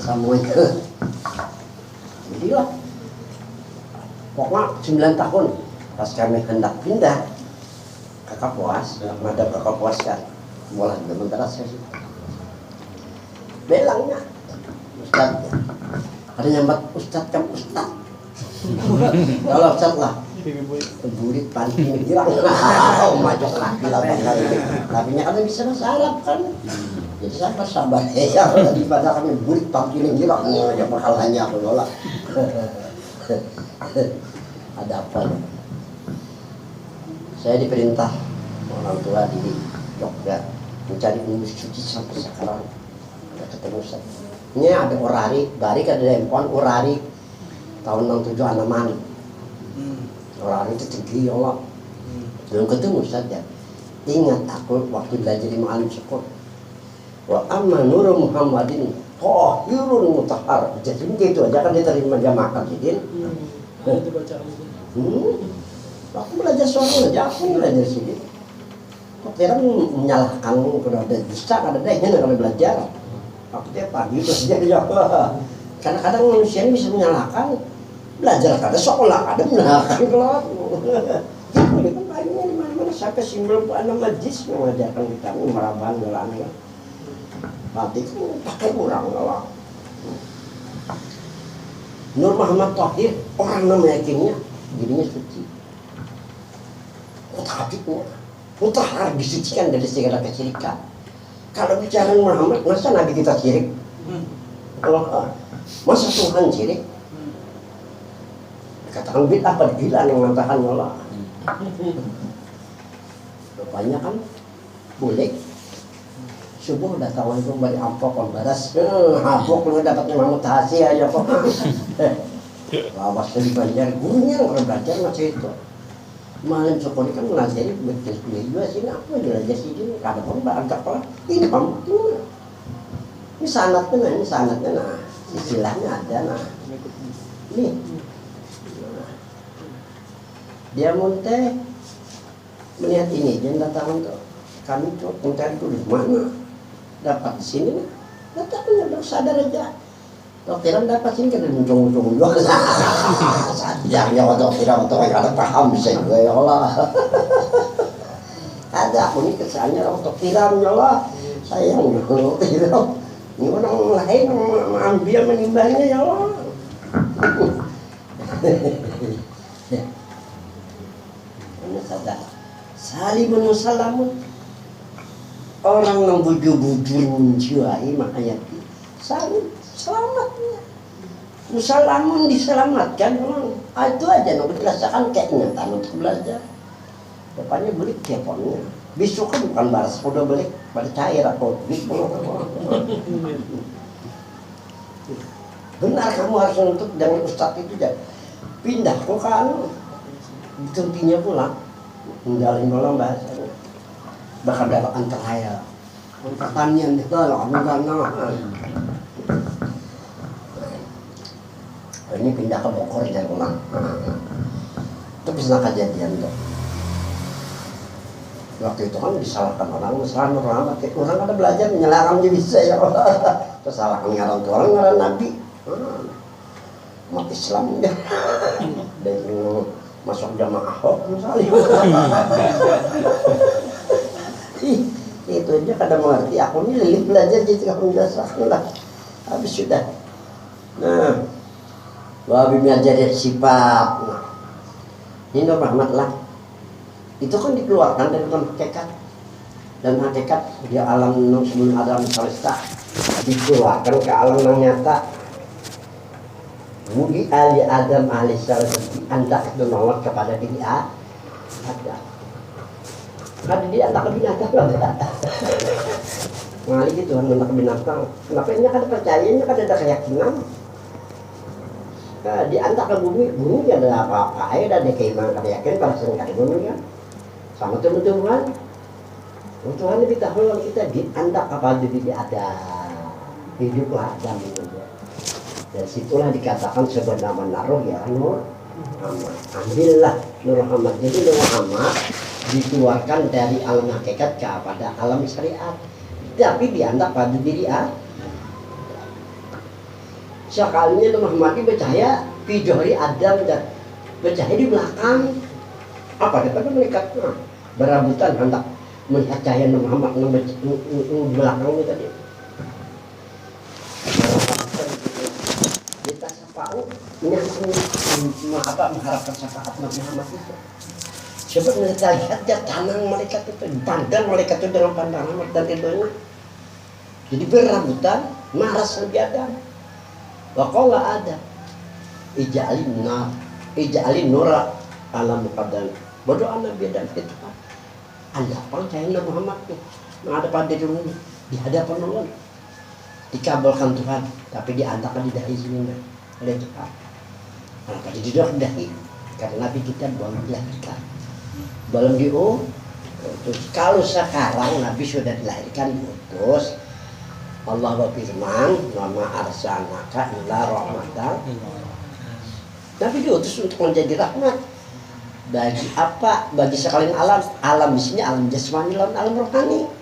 Semuanya. Jadi lah. Pokoknya 9 tahun pas kami hendak pindah ke Kapuas, madam ke Kapuas kan, mulai sementara saya sih. Belangnya, Ustaz, ada nyambat Ustaz kamu Ustaz. Kalau Ustaz lah, burit panting girang, majok lagi lah bangga. Tapi nya kan bisa bahasa Arab kan, jadi saya sabar ya daripada kami burit panting girang, ya pahalanya aku nolak. Ada apa? Saya diperintah orang tua di Jogja mencari ilmu suci sampai sekarang ada ketemu saya. Ini ada orari, dari ada empon orari tahun 67 Anaman. Orari itu tinggi ya Allah. Belum ketemu saja. Ingat aku waktu belajar di Ma'alim Syukur. Wa amma nuru Muhammadin tahirun mutahhar. Jadi gitu aja kan diterima jamaah jadi. Itu bacaan. Aku belajar soal aja, aku belajar sini. Kok kira menyalahkan kalau ada dusta, ada dehnya kalau belajar. Aku tiap pagi terus jadi apa? Kadang-kadang manusia ini bisa menyalahkan. Belajar kada sekolah, ada menyalahkan kalau. Jadi kan kayaknya di mana-mana sampai simbol anak majlis mengajarkan kita meraban jalan. Nanti kan pakai orang kalau. Nur Muhammad Tahir, orang meyakininya dirinya suci. Mutahhabibnya, mutahhar disucikan dari segala kesyirikan. Kalau bicara Muhammad, masa Nabi kita syirik? Kalau masa Tuhan syirik? Katakan bid'ah apa gila yang mengatakan Allah. Rupanya kan boleh. Subuh udah tahu itu balik ampok pembaras. Ampok lu dapatnya Mahmud Hasi aja kok. Lawas dari Banjar, gurunya orang belajar macam itu. Malam Syukur kan mengajari betul juga sini aku belajar sini kadang orang berangkat lah ini kamu ini sanatnya nah istilahnya ada nah ini dia muntah melihat ini dia datang untuk kami tuh mencari itu di mana dapat di sini datang udah sadar aja dokteran dapat sini kan muncung-muncung juga sajang ya dokteran ada paham bisa juga ya Allah. Ada aku ini kesannya dokteran ya Allah sayang dokteran ini orang lain mengambil menimbangnya ya Allah. Ini sadar salimun salamun orang yang bujur-bujur menjuai makayati salim selamatnya musalamun diselamatkan memang itu aja yang dirasakan kayaknya tanah untuk belajar depannya beli teleponnya besok kan bukan baras udah beli pada cair aku benar kamu harus untuk dengan ustadz itu aja pindah kok kan intinya pulang menjalin orang bahasanya bakal dapat antaraya pertanian itu lah ini pindah ke Bogor dan ulang itu bisa kejadian tuh waktu itu kan disalahkan orang ada belajar menyalahkan dia bisa ya kesalahkan ngaran tuh orang ngaran Nabi umat Islam dia dan masuk jamaah misalnya itu aja kadang mengerti aku ini lilit belajar jadi kamu biasa lah habis sudah nah wabi mengajar sifat nah ini Nur Rahmat lah itu kan dikeluarkan dari dalam hakikat dan hakikat di alam sebelum alam semesta dikeluarkan ke alam yang nyata Mugi ali Adam alaihissalam diantak Muhammad kepada diri Adam. Ada diantak ke binatang lah. Ngali gitu anak binatang. Kenapa ini kan percayanya kan ada keyakinan. Nah, diantak ke bumi ada apa-apa aja ada keimanan keyakinan pada sengkali bumi kan. Sama Tuhan. Tuhan lebih tahu kita diantak apa diri ada hiduplah Adam itu. Dan situlah dikatakan sebenarnya roh ya Nur Muhammad. Ambillah Nur Muhammad. Jadi Nur Muhammad dikeluarkan dari alam hakikat kepada alam syariat. Tapi dianggap pada diri sekalinya Nur Muhammad percaya pidori Adam dan percaya di belakang. Apa kata mereka? Berabutan hendak melihat cahaya Nur Muhammad di belakang itu tadi. Kita sapau mengharapkan syafaat Nabi Muhammad itu. Coba kita lihat dia tanang malaikat itu, pandang malaikat itu dengan pandangan dan ridhonya. Jadi berabutan maras Nabi Adam. Wa qala Adam ij'alin nura ala muqaddam. Berdoa Nabi Adam itu kan. Allah percaya Nabi Muhammad itu menghadap dirinya di hadapan Allah. Dikabulkan Tuhan, tapi diantarkan di dahi sini oleh Tuhan. Kenapa di dahi? Karena Nabi kita belum dilahirkan, belum diutus. Kalau sekarang Nabi sudah dilahirkan diutus, Allah berfirman, "Wa arsalnaka illa rahmatan." Nabi diutus untuk menjadi rahmat. Bagi apa? Bagi sekalian alam. Alam di sini alam jasmani, alam rohani.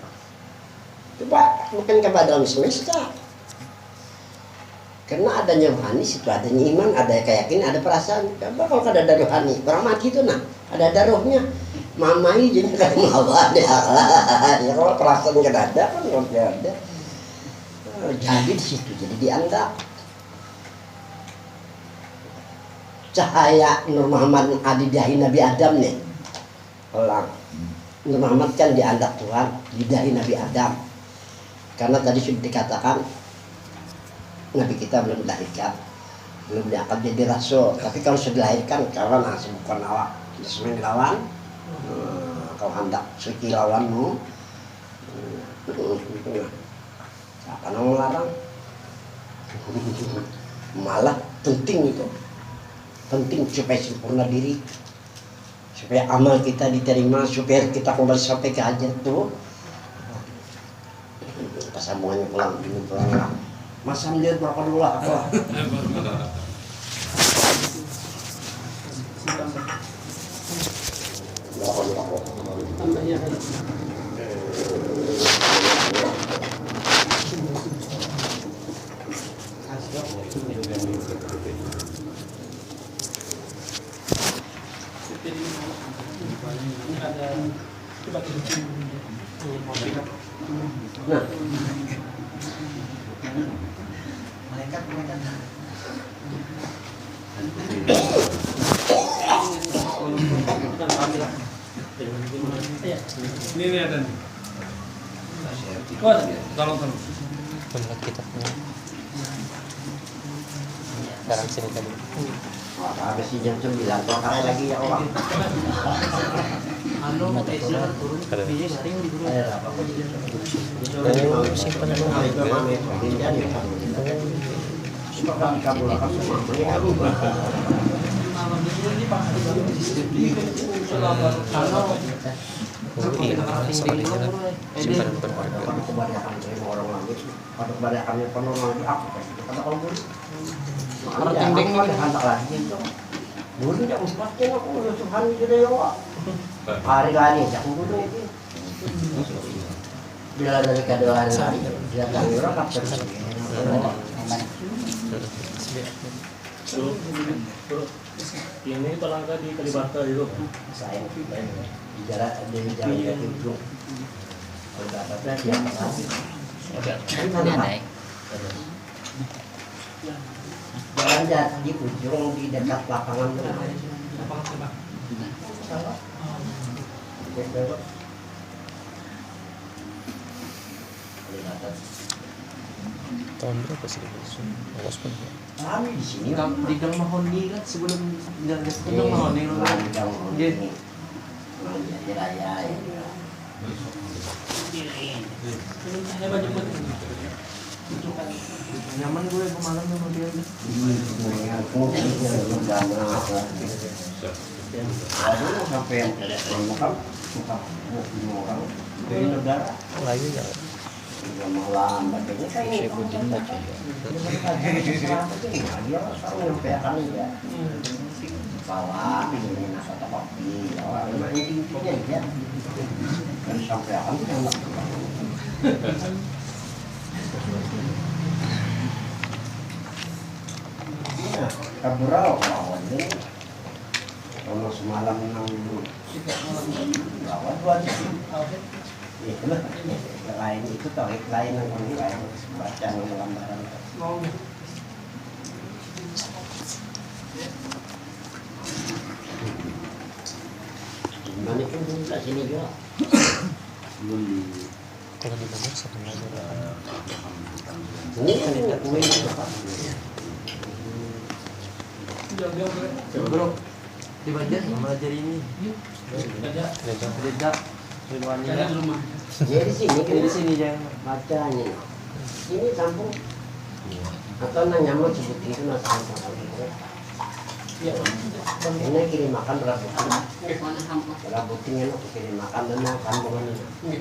Coba mungkin kepada alam semesta. Karena adanya rohani, situ adanya iman, ada keyakinan, ada perasaan. Coba kalau ada rohani, orang mati itu ada rohnya. Mamai jadi kan mau ada. Ya kalau perasaan nggak ada kan nggak ada. Jadi di situ jadi dianggap cahaya Nur Muhammad di dahi Nabi Adam nih. Orang Nur Muhammad kan dianggap Tuhan di dahi Nabi Adam. Karena tadi sudah dikatakan Nabi kita belum dilahirkan, belum diangkat jadi rasul. Tapi kalau sudah dilahirkan, kawan bukan awak, sesuai lawan. Kalau hendak suci lawanmu, apa yang melarang? Malah penting itu, penting supaya sempurna diri, supaya amal kita diterima, supaya kita kembali sampai ke hajat itu. Sambungannya pulang masam dia berapa dulu lah apa nah malaikat ini ada nih. Tolong. Tempat kitabnya. Sekarang sini tadi. Habis jam 9 kok kali lagi ya orang. Simpan dulu. Simpanan berharga. Hari lagi aku butuh itu. Bila dari kedua hari lagi, dia akan dirokap terus. Ini pelangka di Kalibata itu. Saya di jalan itu. Udah ada dia Naik. jalan di ujung di dekat lapangan itu. Kelihatan. Tahun berapa sih itu? Awas pun. Kami di sini Di Gang Mahoni kan sebelum Gang Iya, Mahoni. di Gang Mahoni. Iya. Jadi raya ya. Ada baju putih. Nyaman gue kemarin sama dia. Aduh, sampai yang makam suka orang dari negara Lagi ya. juga malam bacanya kan Saya Budin baca ya. dia selalu menyampaikan ya bahwa ini nasihat kopi memang intinya ya dan sampaikan itu enak ya kaburau lawan ini kalau semalam nang lawan dua di itu lah lain itu toh lain yang lain baca gambaran gimana pun di sini juga belum di Kalau di Bogor satu lagi. ini kan kita kue itu pak Bro, di Banjar sama ajar ini. Ada. Beda. Ridwani. Ada di rumah. ya di sini kan Di sini jangan. bacanya ini campur atau nanya mau sebut itu nasi campur Iya. ini kirim makan rabutin aku kirim makan dan kampungan ini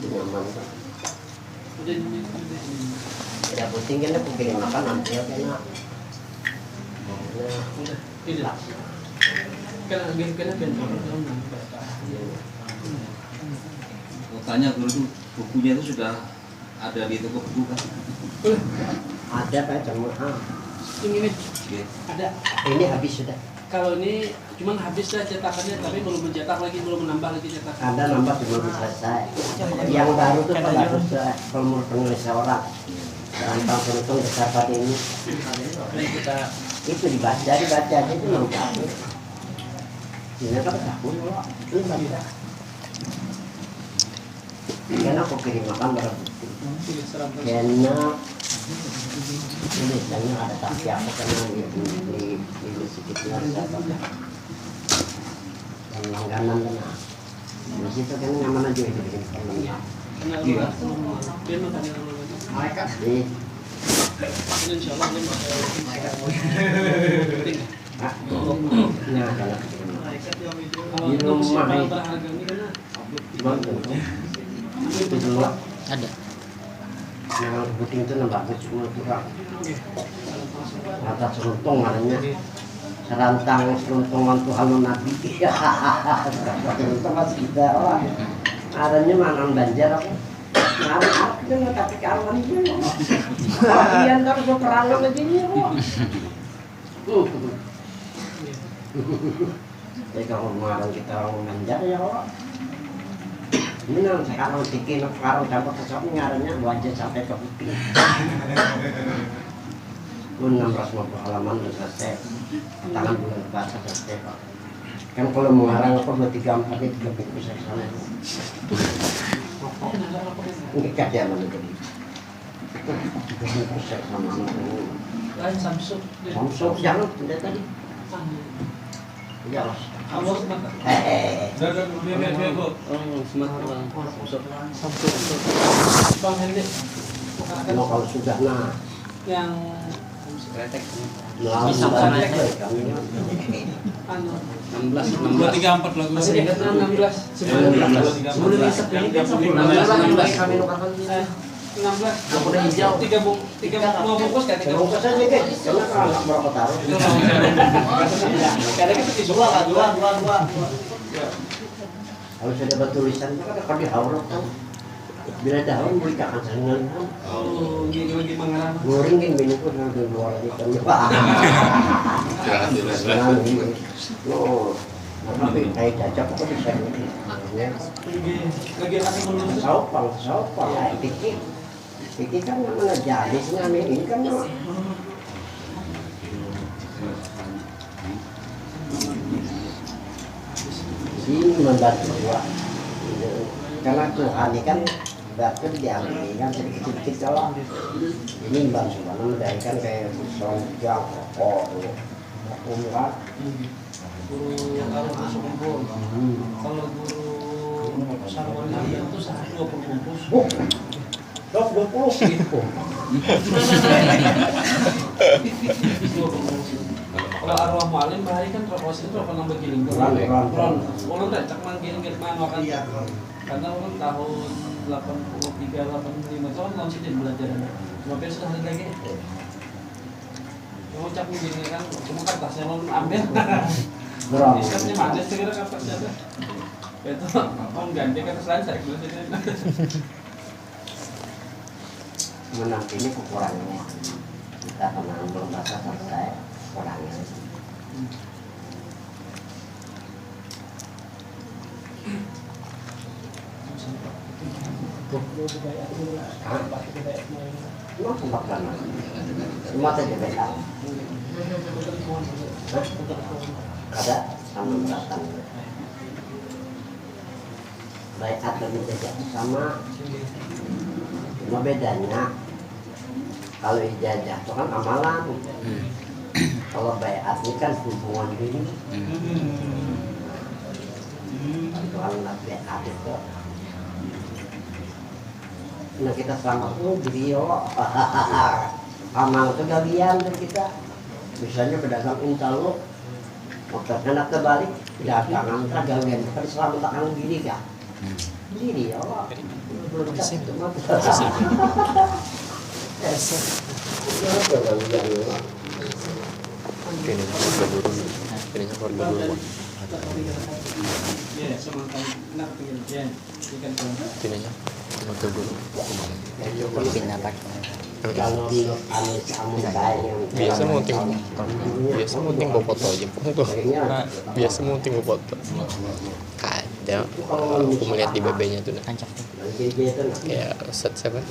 nyaman tuh rabutin kan aku kirim makan nanti ya kena Tidak. Kan Tanya dulu tuh bukunya itu sudah ada di toko buku kan? ada pak cuma ini Gitu. ada. ini habis sudah Kalau ini cuman habis dah cetakannya, tapi belum mencetak lagi, belum menambah lagi cetakan. ada nambah belum selesai yang baru tuh bagus kalau menurut penulis orang tentang penonton kesehatan ini Ini kita itu dibaca aja itu nambah ini kan takut loh ini baca karena aku kirim makan berbukti tulis serang terus. karena tulisannya ada tapi apa karena di sedikitnya ada yang langganan kena di situ kan nyaman aja itu bikin filmnya Kenal Iya. Dia makan yang dulu lagi. mereka di Ini insya Allah ini penting. nah kalau Kalau Di untuk rumah barang ini. berharga ini karena itu dulu Ada. yang puting itu nambah cuma kurang Oke. atas seruntung namanya serantang seruntungan Tuhan Nabi seruntung mas kita orang adanya manang Banjar aku ngaruh aku nggak tapi kawan itu kalian harus peperangan aja nih jadi kalau mengarang kita orang Banjar ya orang ini nang sekarang bikin sekarang campur kesana ngarangnya wajah sampai ke kuping pun 650 halaman udah selesai tangan bulan bahasa selesai pak kan kalau mengarang apa 234 ini 3 minggu saya kesana ini kajian mana jadi 3 minggu saya sama Lain Samsung. Samsung jangan tidak tadi ya Awal mata. Bang Hendy. mau kalau sudah nah Yang melalui Bisa banyak pakai. kami anu 234 lagu. masih ingat 16 sebelum isep ini kan 16 kami nukarkan 16 yang udah hijau 3 bungkus kan 3 bungkus aja guys karena kalau nggak berapa taruh karena kita tisu dua kalau sudah dapat tulisan itu kan kalau dihauruk kan bila dahulu mereka akan senang oh gini lagi mengarang goreng kan minum pun ada luar di kan oh tapi kayak cacap kok bisa ini lagi kasih melurus saupang pikir kan namanya jalisnya ini kan ini membantu juga karena Tuhan ini kan Berarti diambil kan sedikit-sedikit kalau ini bantuan dari kan kayak sonjang rokok umrat Guru kalau masuk kumpul. Kalau guru sarwan harian itu sehari 20 bungkus. Dok 20 gitu. Kalau arwah mualim bahari kan terpos itu berapa nambah giling Ron. Ulun recak mang giling mana kan? Karena ulun tahun 83 85 tahun langsung jadi belajar. Cuma besok sudah hari lagi. Mau cap giling kan? Cuma kertasnya ulun ambil. Islamnya mana segera kertasnya tuh? Itu om ganti kertas lain saya belajar. Menang ini kekurangannya kita pernah belum rasa selesai kurangnya semua sempat kan semua saja beda ada sama datang baik atau tidak sama cuma bedanya kalau ijazah itu kan amalan kalau bayat ini kan hubungan diri kalau nggak bayat itu nah kita selamat beliau amal itu galian tuh kita misalnya berdasarkan intaluk maksudnya nak terbalik dagangan galian kan selamat akan diri kan diri ya Allah Kayaknya keluarga dulu. Ya, sama nak pengen ya, ikan keluar. Kayaknya keluarga dulu. kalau kamu Biasa munting bawa foto aja. Biasa munting bawa foto. Ada aku melihat di BB-nya tuh ya set siapa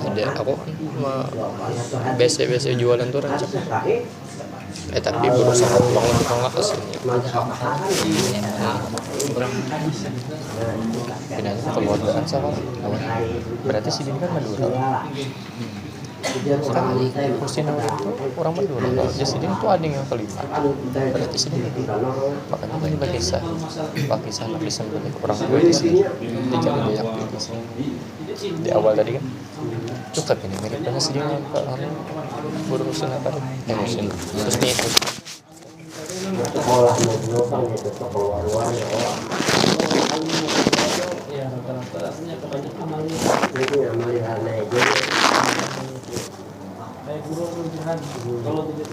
ada aku biasa jualan tuh rancak tapi berusaha pulang lagi kalau nggak hasilnya pinanya keluargaan sama berarti si Bin kan Madura kan kursi Nuri itu orang Madura jadi si Din tuh ada yang kelima berarti si Din makanya tadi Pakistan berarti orang gue di sini dia jangan banyak di sini di awal tadi kan cukup ini mirip banget sih dia ke orang berurusan apa emosin terus nih sekolah dulu kan itu keluar Ya, rata-rata rasanya kebanyakan amalnya. itu amal karena itu Kayak guru rujukan. Kalau tidak